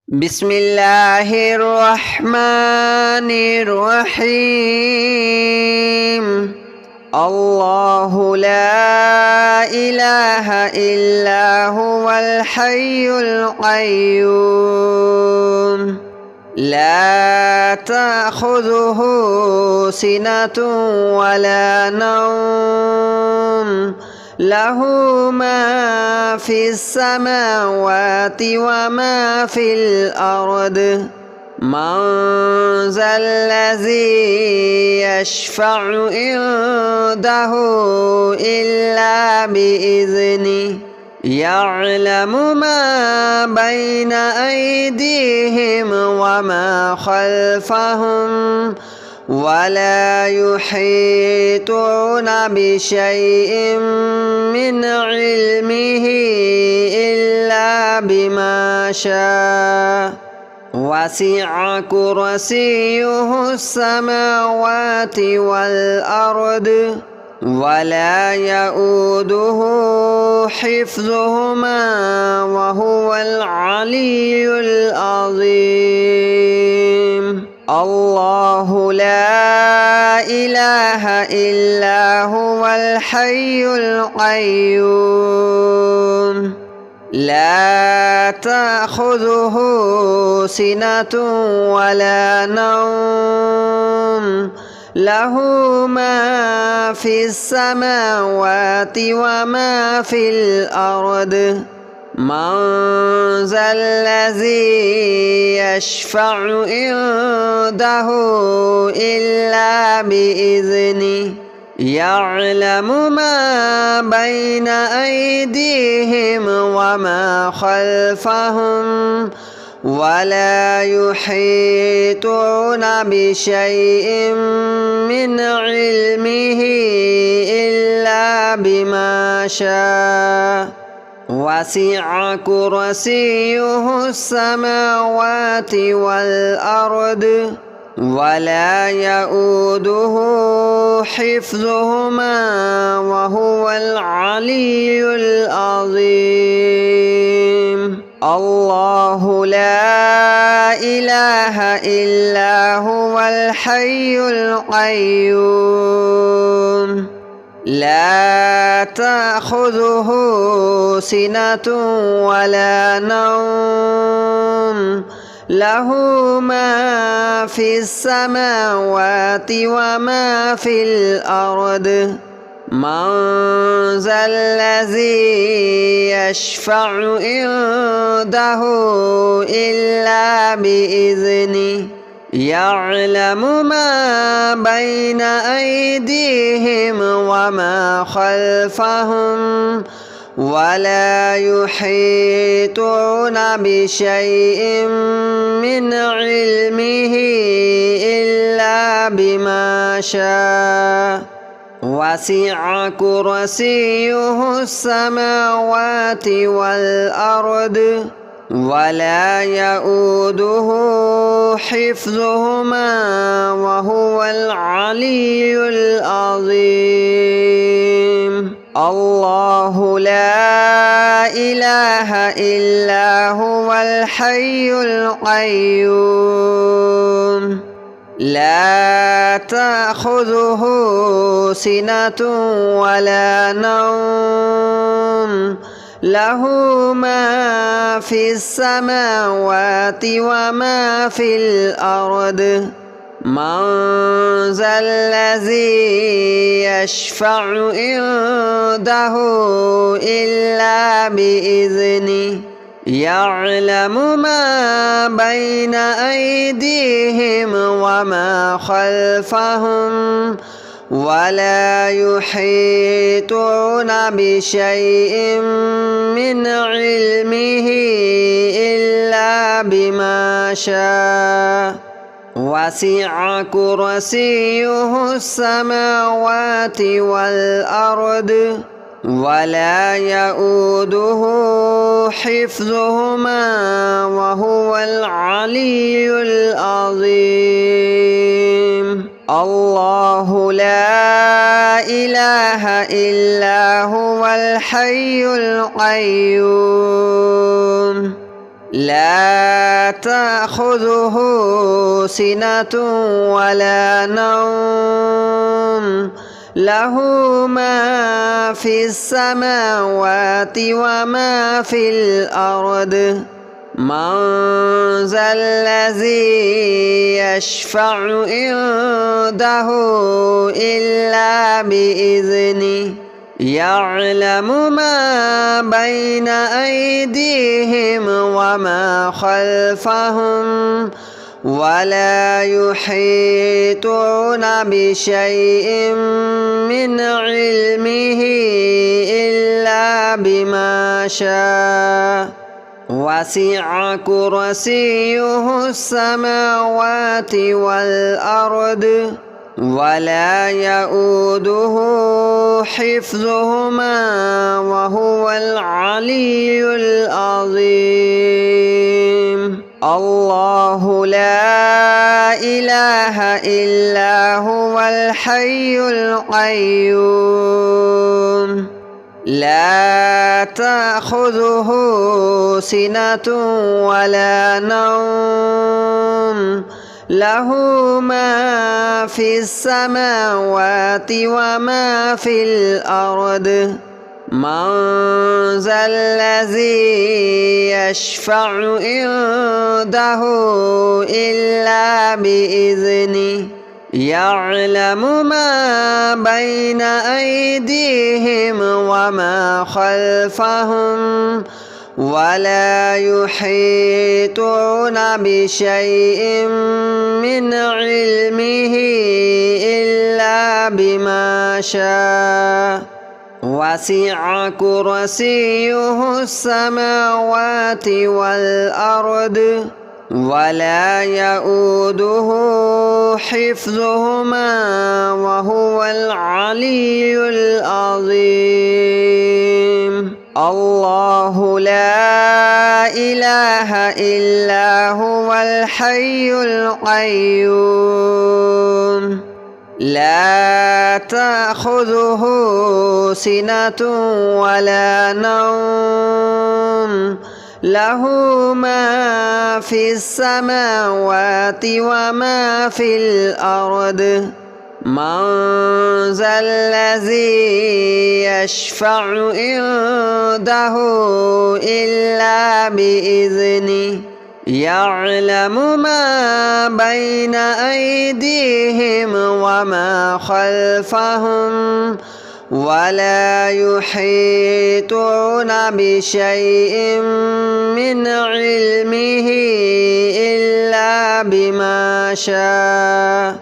بسم الله الرحمن الرحيم. الله لا إله إلا هو الحي القيوم لا تأخذه سنة ولا نوم له ما في السماوات وما في الأرض من ذا الذي يشفع عنده إلا بإذنه يعلم ما بين أيديهم وما خلفهم ولا يحيطون بشيء من علمه إلا بما شاء وسع كرسيه السماوات والأرض ولا يؤوده حفظهما وهو العلي العظيم. الله لا إله إلا هو الحي القيوم لا تأخذه سنة ولا نوم له ما في السماوات وما في الأرض من ذا الذي يشفع عنده إلا بإذنه يعلم ما بين أيديهم وما خلفهم ولا يحيطون بشيء من علمه إلا بما شاء وسع كرسيه السماوات والأرض ولا يؤوده حفظهما وهو العلي العظيم. الله لا إله إلا هو الحي القيوم لا تأخذه سنة ولا نوم له ما في السماوات وما في الأرض من ذا الذي يشفع عنده إلا بإذنه يعلم ما بين أيديهم وما خلفهم ولا يحيطون بشيء من علمه إلا بما شاء وسع كرسيه السماوات والأرض ولا يؤوده حفظهما وهو العلي العظيم. الله لا إله إلا هو الحي القيوم لا تأخذه سنة ولا نوم له ما في السماوات وما في الأرض من ذا الذي يشفع عنده إلا بإذنه يعلم ما بين أيديهم وما خلفهم ولا يحيطون بشيء من علمه إلا بما شاء وسع كرسيه السماوات والأرض ولا يؤوده حفظهما وهو العلي العظيم. الله لا إله إلا هو الحي القيوم لا تأخذه سنة ولا نوم له ما في السماوات وما في الأرض من ذا الذي يشفع عنده إلا بإذنه يعلم ما بين أيديهم وما خلفهم ولا يحيطون بشيء من علمه إلا بما شاء وسع كرسيه السماوات والأرض ولا يؤوده حفظهما وهو العلي العظيم الله لا إله إلا هو الحي القيوم لا تأخذه سنة ولا نوم له ما في السماوات وما في الأرض من ذا الذي يشفع عنده إلا بإذنه يعلم ما بين أيديهم وما خلفهم ولا يحيطون بشيء من علمه إلا بما شاء وسع كرسيه السماوات والأرض ولا يؤوده حفظهما وهو العلي العظيم الله لا إله إلا هو الحي القيوم لا تأخذه سنة ولا نوم له ما في السماوات وما في الأرض من ذا الذي يشفع عنده إلا بإذنه يعلم ما بين أيديهم وما خلفهم ولا يحيطون بشيء من علمه إلا بما شاء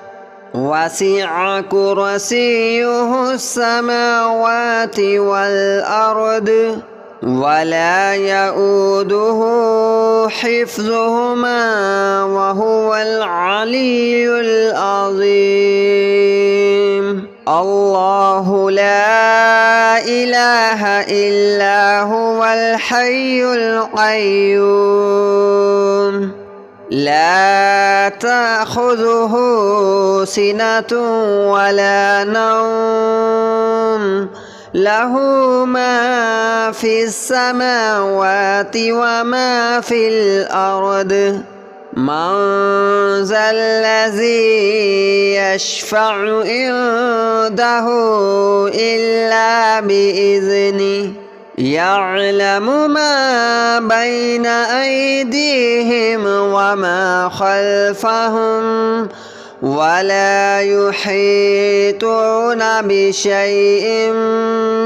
وسع كرسيه السماوات والأرض ولا يؤوده حفظهما وهو العلي العظيم الله لا إله إلا هو الحي القيوم لا تأخذه سنة ولا نوم له ما في السماوات وما في الأرض من ذا الذي يشفع عنده إلا بإذنه يعلم ما بين أيديهم وما خلفهم ولا يحيطون بشيء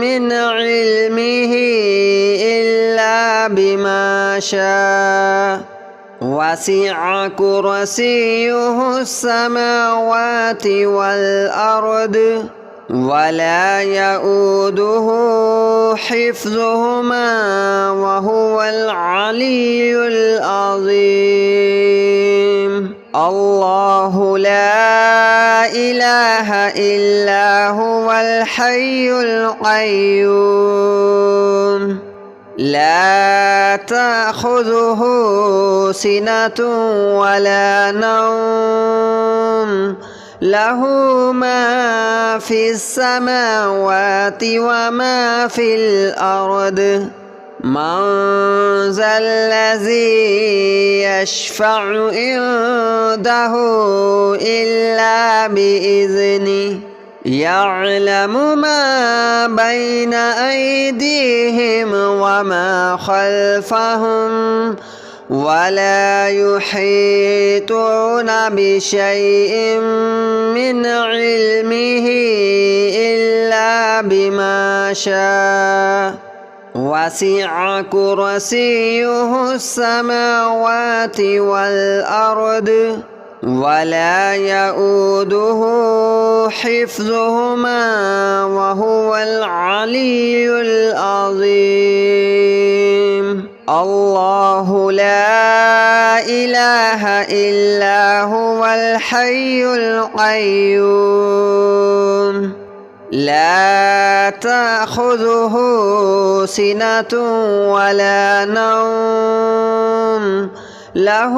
من علمه إلا بما شاء وسع كرسيه السماوات والأرض ولا يؤوده حفظهما وهو العلي العظيم الله لا إله إلا هو الحي القيوم لا تأخذه سنة ولا نوم له ما في السماوات وما في الأرض من ذا الذي يشفع عنده إلا بإذنه يعلم ما بين أيديهم وما خلفهم ولا يحيطون بشيء من علمه إلا بما شاء وسع كرسيه السماوات والأرض ولا يؤوده حفظهما وهو العلي العظيم الله لا إله إلا هو الحي القيوم لا تأخذه سنة ولا نوم له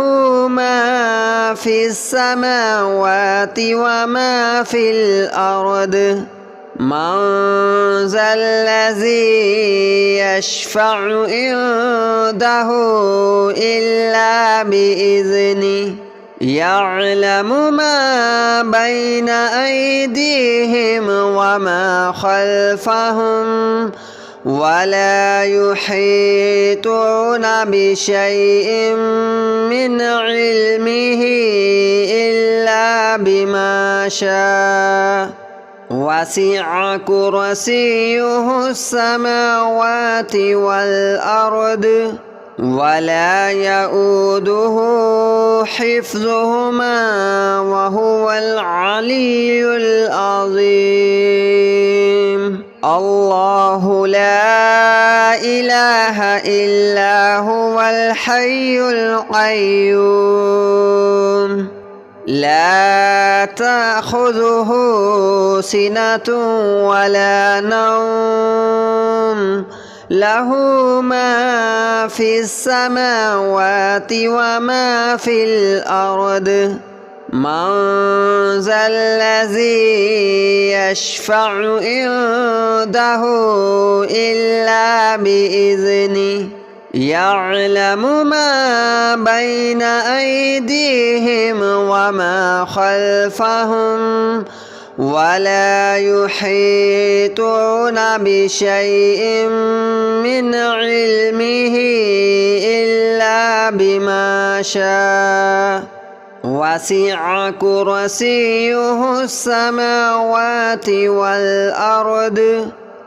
ما في السماوات وما في الأرض من ذا الذي يشفع عنده إلا بإذنه يعلم ما بين أيديهم وما خلفهم ولا يحيطون بشيء من علمه إلا بما شاء وسع كرسيه السماوات والأرض ولا يؤوده حفظهما وهو العلي العظيم الله لا إله إلا هو الحي القيوم لا تأخذه سنة ولا نوم له ما في السماوات وما في الأرض من ذا الذي يشفع عنده إلا بإذنه يعلم ما بين أيديهم وما خلفهم ولا يحيطون بشيء من علمه إلا بما شاء وسع كرسيه السماوات والأرض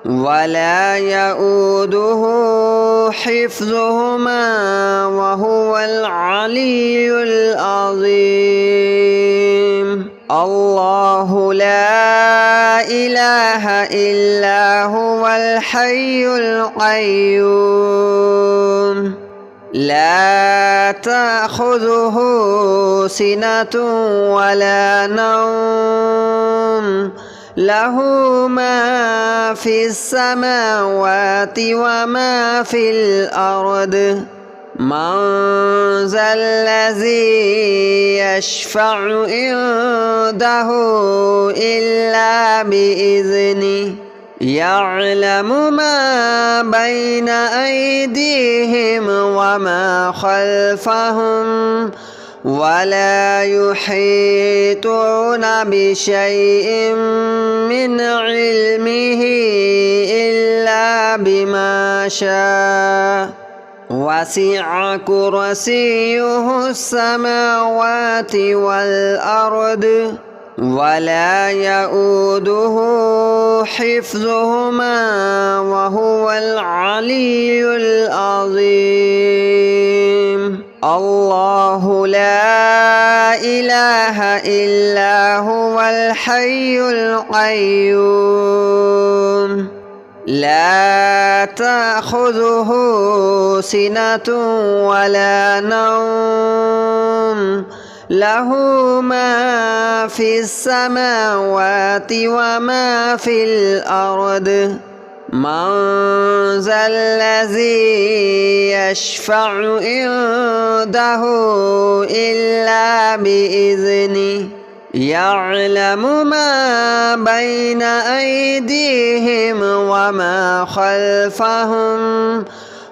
ولا يؤوده حفظهما وهو العلي العظيم الله لا إله إلا هو الحي القيوم لا تأخذه سنة ولا نوم له ما في السماوات وما في الأرض من ذا الذي يشفع عنده إلا بإذنه يعلم ما بين أيديهم وما خلفهم ولا يحيطون بشيء من علمه إلا بما شاء وسع كرسيه السماوات والأرض ولا يؤوده حفظهما وهو العلي العظيم الله لا إله إلا هو الحي القيوم لا تأخذه سنة ولا نوم له ما في السماوات وما في الأرض من ذا الذي يشفع عنده إلا بإذنه يعلم ما بين أيديهم وما خلفهم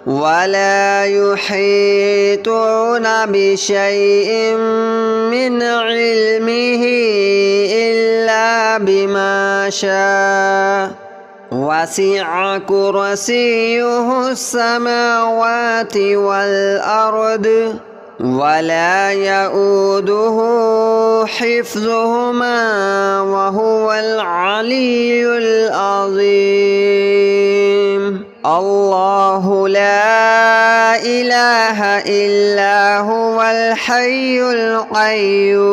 ولا يحيطون بشيء من علمه إلا بما شاء وسع كرسيه السماوات والأرض ولا يؤوده حفظهما وهو العلي العظيم الله لا إله إلا هو الحي القيوم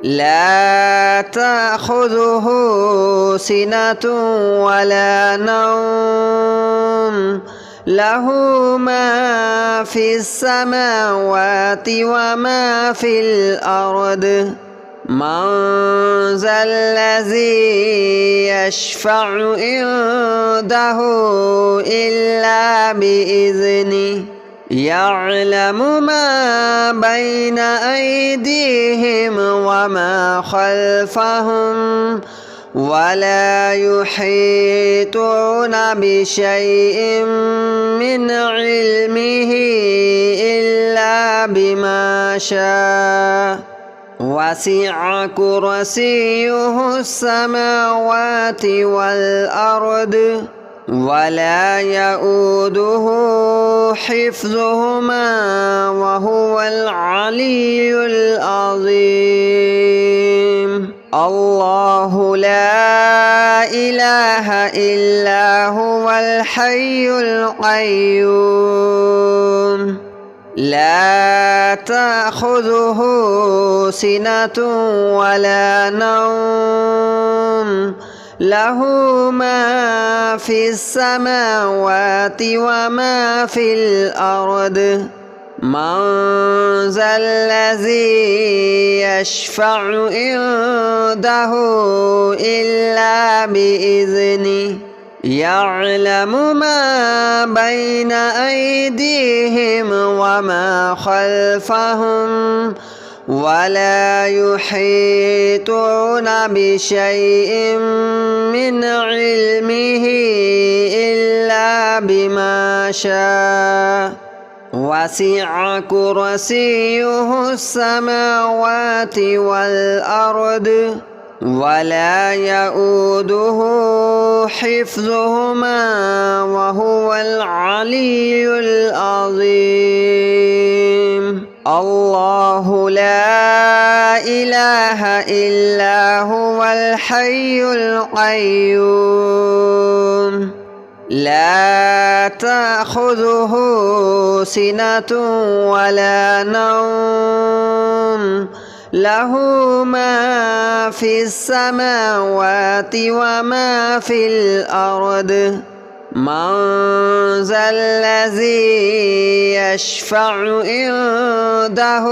لا تأخذه سنة ولا نوم له ما في السماوات وما في الأرض من ذا الذي يشفع عنده إلا بإذنه يعلم ما بين أيديهم وما خلفهم ولا يحيطون بشيء من علمه إلا بما شاء وسع كرسيه السماوات والأرض ولا يؤوده حفظهما وهو العلي العظيم الله لا إله إلا هو الحي القيوم لا تأخذه سنة ولا نوم له ما في السماوات وما في الأرض من ذا الذي يشفع عنده إلا بإذنه يعلم ما بين أيديهم وما خلفهم ولا يحيطون بشيء من علمه إلا بما شاء وسع كرسيه السماوات والأرض ولا يؤوده حفظهما وهو العلي العظيم الله لا إله إلا هو الحي القيوم لا تأخذه سنة ولا نوم له ما في السماوات وما في الأرض من ذا الذي يشفع عنده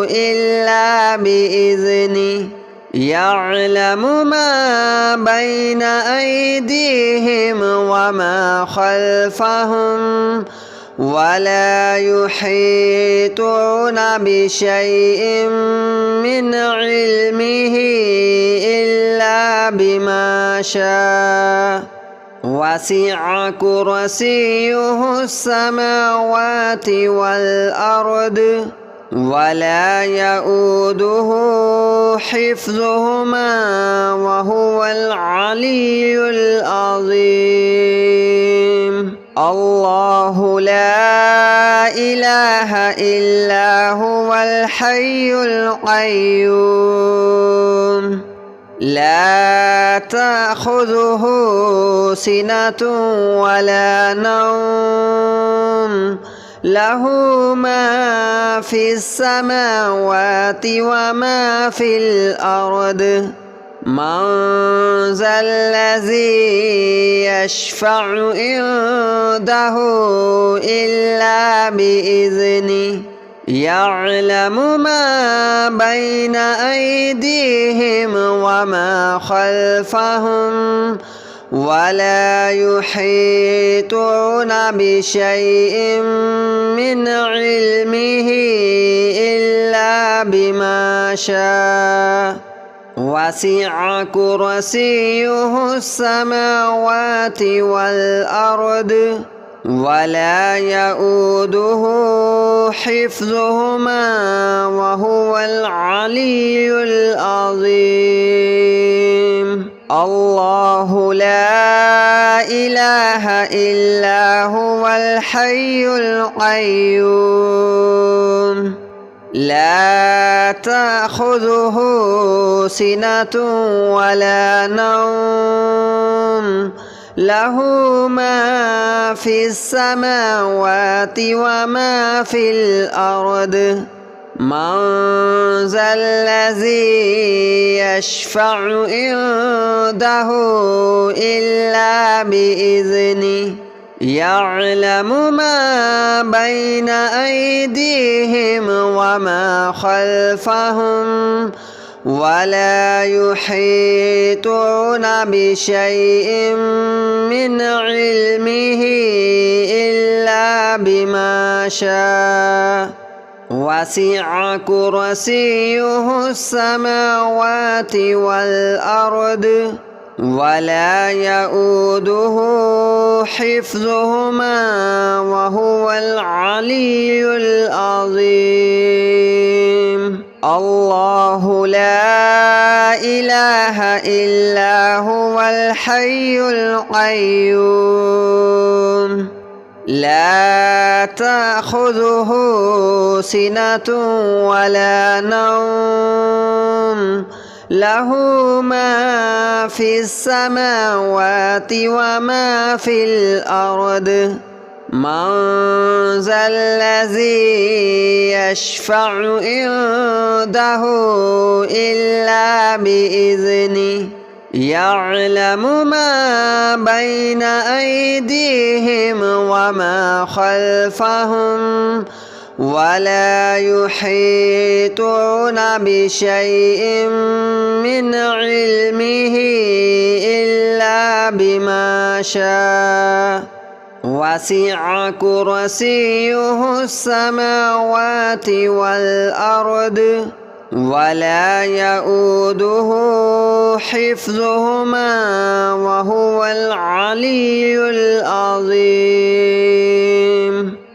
إلا بإذنه يعلم ما بين أيديهم وما خلفهم ولا يحيطون بشيء من علمه إلا بما شاء وسع كرسيه السماوات والأرض ولا يؤوده حفظهما وهو العلي العظيم الله لا إله إلا هو الحي القيوم لا تأخذه سنة ولا نوم له ما في السماوات وما في الأرض من ذا الذي يشفع عنده إلا بإذنه يعلم ما بين أيديهم وما خلفهم ولا يحيطون بشيء من علمه إلا بما شاء وسع كرسيه السماوات والأرض ولا يؤوده حفظهما وهو العلي العظيم الله لا إله إلا هو الحي القيوم لا تأخذه سنة ولا نوم له ما في السماوات وما في الأرض من ذا الذي يشفع عنده إلا بإذنه يعلم ما بين أيديهم وما خلفهم ولا يحيطون بشيء من علمه إلا بما شاء وسع كرسيه السماوات والأرض ولا يؤوده حفظهما وهو العلي العظيم الله لا إله إلا هو الحي القيوم لا تأخذه سنة ولا نوم له ما في السماوات وما في الأرض من ذا الذي يشفع عنده إلا بإذنه يعلم ما بين أيديهم وما خلفهم ولا يحيطون بشيء من علمه إلا بما شاء وسع كرسيه السماوات والأرض ولا يؤوده حفظهما وهو العلي العظيم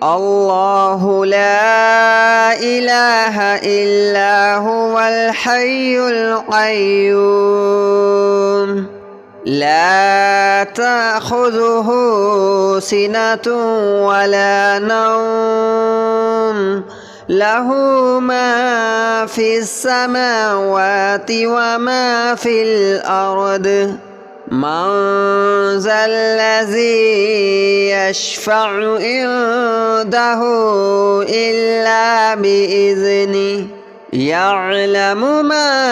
الله لا إله إلا هو الحي القيوم لا تأخذه سنة ولا نوم له ما في السماوات وما في الأرض من ذا الذي يشفع عنده إلا بإذنه يعلم ما